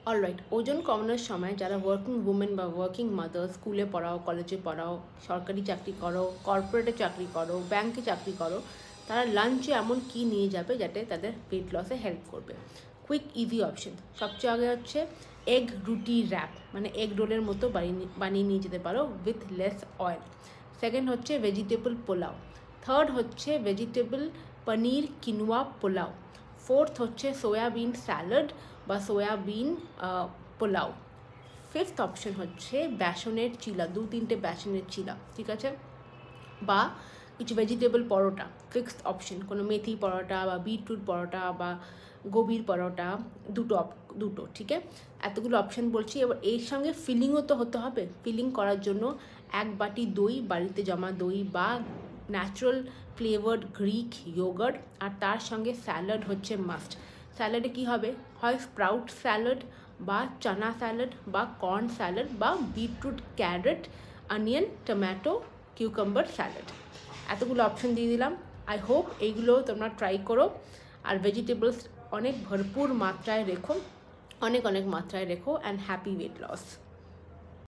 Alright, ওজন কমানোর সময় যারা ওয়ার্কিং উমেন বা ওয়ার্কিং মাদার, স্কুলে পড়াও, কলেজে পড়াও, সরকারি চাকরি করো, কর্পোরেটে চাকরি করো, ব্যাংকে চাকরি করো, তারা লাঞ্চে এমন কি নিয়ে যাবে যাতে তাদের ওয়েট লসে হেল্প করবে। কুইক ইজি অপশন সবচেয়ে আগে হচ্ছে এগ রুটি র্যাপ, মানে এগ রোলের মতো বানিয়ে নিয়ে যেতে পারো উইথ লেস অয়েল। সেকেন্ড হচ্ছে ভেজিটেবল পোলাও। থার্ড হচ্ছে ভেজিটেবল পনির কিনোয়া পোলাও। ফোর্থ হচ্ছে সোয়াবিন স্যালাড বা সোয়াবিন পোলাও। ফিফথ অপশন হচ্ছে বেসনের চিলা, 2-3টে বেসনের চিলা, ঠিক আছে, বা কিছু ভেজিটেবল পরোটা। ফিক্সড অপশন কোনো মেথি পরোটা বা বিটরুট পরোটা বা গোবির পরোটা, দুটো ঠিক আছে। এতগুলো অপশন বলছি। এবার এর সঙ্গে ফিলিংও তো হতে হবে। ফিলিং করার জন্য 1 বাটি দই, বাড়িতে জমা দই বা ন্যাচারাল ফ্লেভার্ড গ্রিক ইয়োগার্ট, আর তার সঙ্গে স্যালাড হচ্ছে মাস্ট। স্যালাডে কী হবে, হয় স্প্রাউট স্যালাড বা চানা স্যালাড বা কর্ন স্যালাড বা beetroot, carrot, onion, tomato, cucumber salad. এতগুলো অপশন দিয়ে দিলাম। আই হোপ এইগুলো তোমরা ট্রাই করো। আর ভেজিটেবলস অনেক ভরপুর মাত্রায় রেখো, অনেক মাত্রায় রেখো, অ্যান্ড হ্যাপি ওয়েট লস।